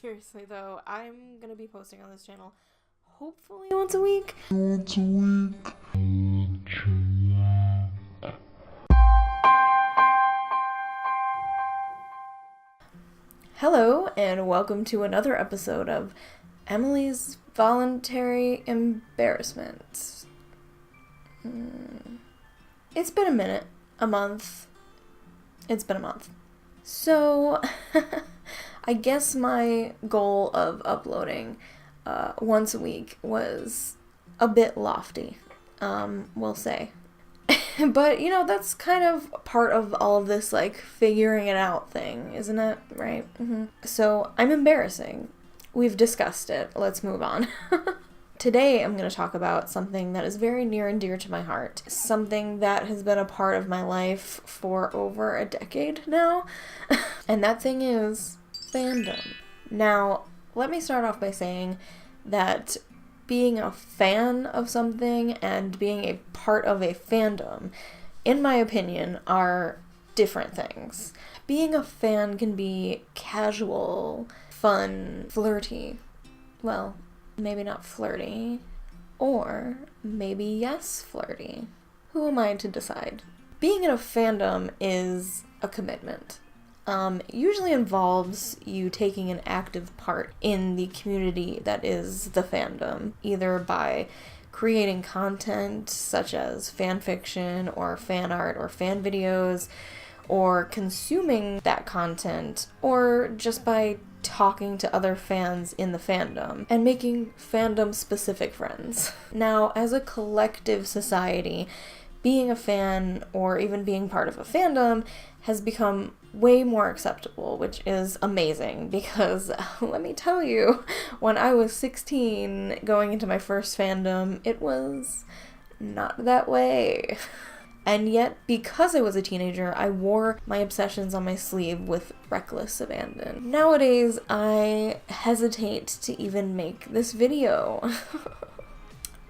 Seriously though, I'm gonna be posting on this channel hopefully once a week. Hello, and welcome to another episode of Emily's Voluntary Embarrassment. It's been a minute. A month. It's been a month. So, I guess my goal of uploading once a week was a bit lofty, we'll say. But, that's kind of part of all of this, figuring it out thing, isn't it? Right? Mm-hmm. So, I'm embarrassing. We've discussed it. Let's move on. Today, I'm going to talk about something that is very near and dear to my heart. Something that has been a part of my life for over a decade now. And that thing is fandom. Now, let me start off by saying that being a fan of something and being a part of a fandom, in my opinion, are different things. Being a fan can be casual, fun, flirty. Well, maybe not flirty, or maybe yes flirty. Who am I to decide? Being in a fandom is a commitment. Usually involves you taking an active part in the community that is the fandom, either by creating content such as fan fiction or fan art or fan videos, or consuming that content, or just by talking to other fans in the fandom and making fandom-specific friends. Now, as a collective society, being a fan or even being part of a fandom has become way more acceptable, which is amazing because, let me tell you, when I was 16 going into my first fandom, it was not that way. And yet, because I was a teenager, I wore my obsessions on my sleeve with reckless abandon. Nowadays, I hesitate to even make this video.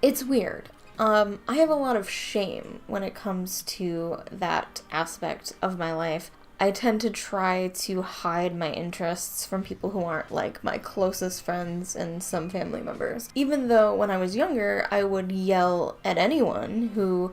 It's weird. I have a lot of shame when it comes to that aspect of my life. I tend to try to hide my interests from people who aren't my closest friends and some family members. Even though when I was younger, I would yell at anyone who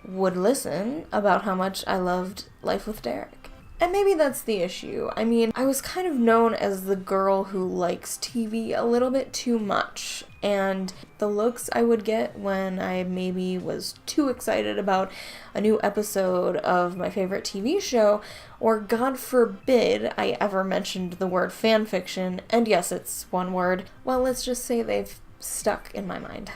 would listen about how much I loved Life with Derek. And maybe that's the issue. I mean, I was kind of known as the girl who likes TV a little bit too much, and the looks I would get when I maybe was too excited about a new episode of my favorite TV show, or God forbid I ever mentioned the word fanfiction, and yes, it's one word, well, let's just say they've stuck in my mind.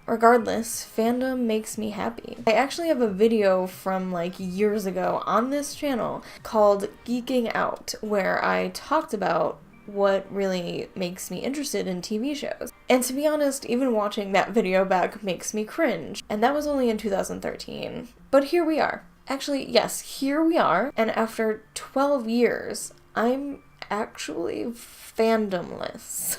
Regardless, fandom makes me happy. I actually have a video from years ago on this channel called Geeking Out, where I talked about what really makes me interested in TV shows. And to be honest, even watching that video back makes me cringe. And that was only in 2013. But here we are. Actually, yes, here we are. And after 12 years, I'm actually fandomless.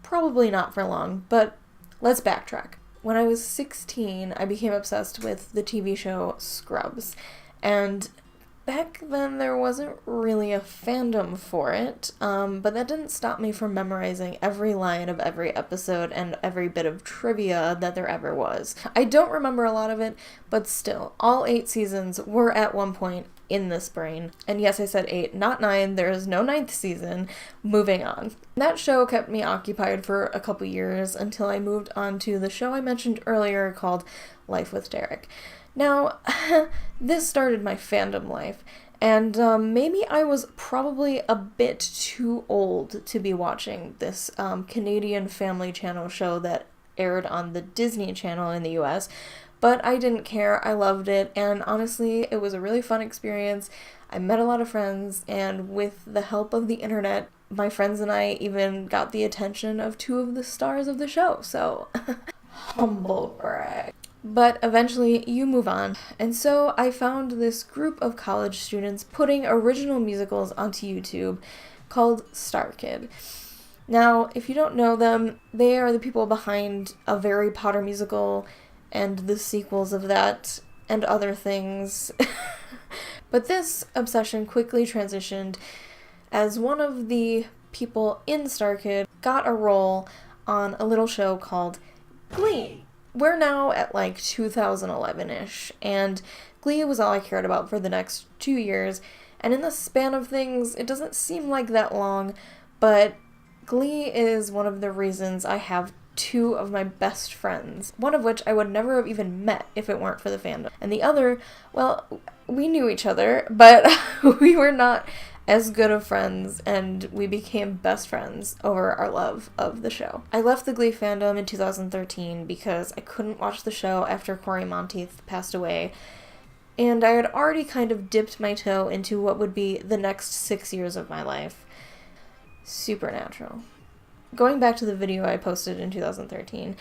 Probably not for long, but let's backtrack. When I was 16, I became obsessed with the TV show Scrubs, and back then there wasn't really a fandom for it, but that didn't stop me from memorizing every line of every episode and every bit of trivia that there ever was. I don't remember a lot of it, but still, all 8 seasons were at one point in this brain. And yes, I said 8, not 9. There is no 9th season. Moving on. That show kept me occupied for a couple years until I moved on to the show I mentioned earlier called Life with Derek. Now, this started my fandom life, and maybe I was probably a bit too old to be watching this Canadian Family Channel show that aired on the Disney Channel in the US, but I didn't care. I loved it, and honestly, it was a really fun experience. I met a lot of friends, and with the help of the internet, my friends and I even got the attention of 2 of the stars of the show, so humble brag. But eventually, you move on, and so I found this group of college students putting original musicals onto YouTube called Star Kid. Now, if you don't know them, they are the people behind a Harry Potter musical and the sequels of that, and other things. But this obsession quickly transitioned as one of the people in StarKid got a role on a little show called Glee. We're now at like 2011-ish, and Glee was all I cared about for the next 2 years, and in the span of things, it doesn't seem like that long, but Glee is one of the reasons I have 2 of my best friends, one of which I would never have even met if it weren't for the fandom. And the other, well, we knew each other, but we were not as good of friends, and we became best friends over our love of the show. I left the Glee fandom in 2013 because I couldn't watch the show after Corey Monteith passed away, and I had already kind of dipped my toe into what would be the next 6 years of my life. Supernatural. Going back to the video I posted in 2013,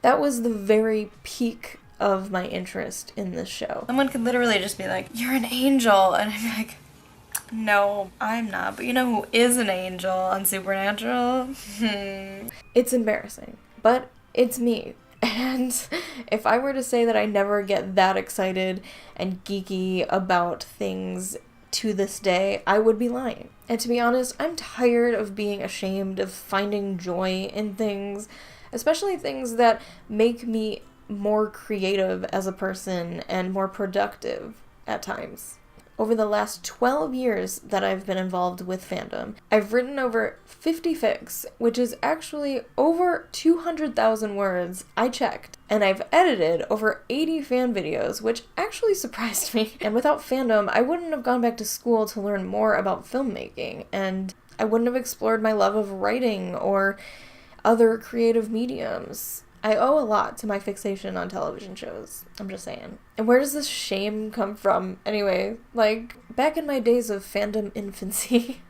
that was the very peak of my interest in this show. Someone could literally just be like, "You're an angel," and I'd be like, "No, I'm not, but you know who is an angel on Supernatural?" It's embarrassing, but it's me. And if I were to say that I never get that excited and geeky about things to this day, I would be lying. And to be honest, I'm tired of being ashamed of finding joy in things, especially things that make me more creative as a person and more productive at times. Over the last 12 years that I've been involved with fandom, I've written over 50 fics, which is actually over 200,000 words, I checked. And I've edited over 80 fan videos, which actually surprised me. And without fandom, I wouldn't have gone back to school to learn more about filmmaking, and I wouldn't have explored my love of writing or other creative mediums. I owe a lot to my fixation on television shows. I'm just saying. And where does this shame come from? Anyway, like, back in my days of fandom infancy,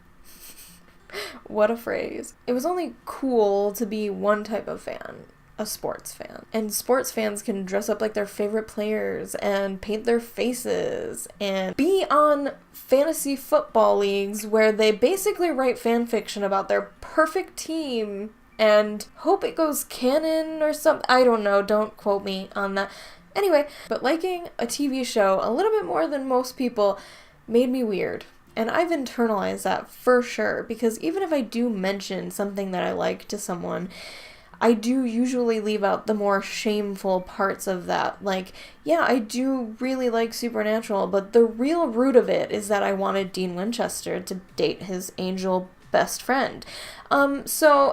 what a phrase. It was only cool to be one type of fan, a sports fan. And sports fans can dress up like their favorite players and paint their faces and be on fantasy football leagues where they basically write fan fiction about their perfect team and hope it goes canon or something. I don't know, don't quote me on that. Anyway, but liking a TV show a little bit more than most people made me weird. And I've internalized that for sure, because even if I do mention something that I like to someone, I do usually leave out the more shameful parts of that. Like, yeah, I do really like Supernatural, but the real root of it is that I wanted Dean Winchester to date his angel best friend. So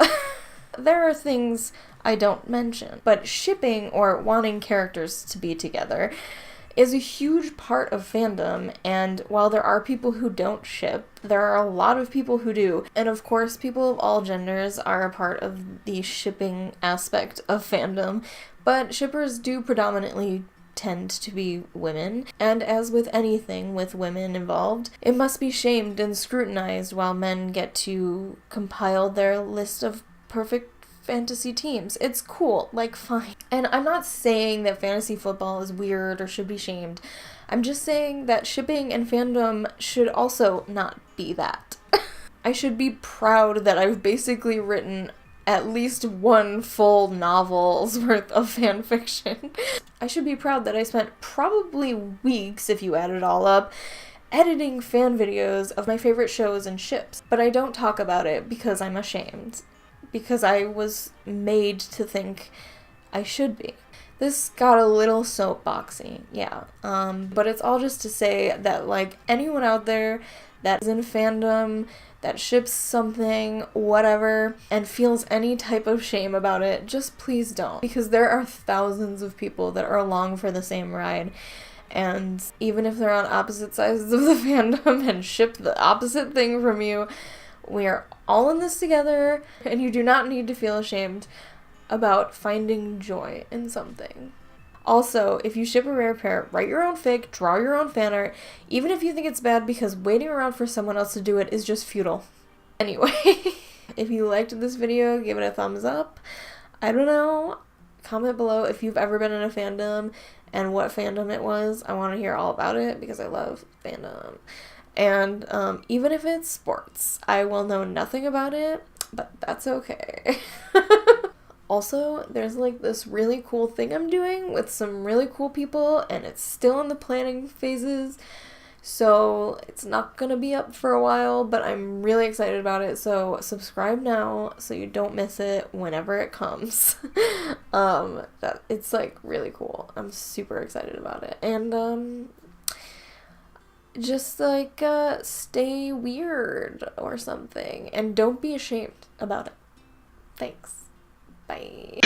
there are things I don't mention, but shipping or wanting characters to be together is a huge part of fandom, and while there are people who don't ship, there are a lot of people who do. And of course, people of all genders are a part of the shipping aspect of fandom, but shippers do predominantly tend to be women, and as with anything with women involved, it must be shamed and scrutinized while men get to compile their list of perfect fantasy teams. It's cool, like, fine. And I'm not saying that fantasy football is weird or should be shamed. I'm just saying that shipping and fandom should also not be that. I should be proud that I've basically written at least one full novel's worth of fan fiction. I should be proud that I spent probably weeks, if you add it all up, editing fan videos of my favorite shows and ships. But I don't talk about it because I'm ashamed. Because I was made to think I should be. This got a little soapboxy, yeah. But it's all just to say that, like, anyone out there that is in fandom, that ships something, whatever, and feels any type of shame about it, just please don't. Because there are thousands of people that are along for the same ride. And even if they're on opposite sides of the fandom and ship the opposite thing from you, we are all in this together, and you do not need to feel ashamed about finding joy in something. Also, if you ship a rare pair, write your own fic, draw your own fan art, even if you think it's bad because waiting around for someone else to do it is just futile. Anyway, if you liked this video, give it a thumbs up. I don't know, comment below if you've ever been in a fandom and what fandom it was. I want to hear all about it because I love fandom. And even if it's sports, I will know nothing about it, but that's okay. Also, there's like this really cool thing I'm doing with some really cool people, and it's still in the planning phases, So it's not gonna be up for a while, but I'm really excited about it. So subscribe now so you don't miss it whenever it comes. That it's like really cool. I'm super excited about it. And just like stay weird or something, and don't be ashamed about it. Thanks. Bye.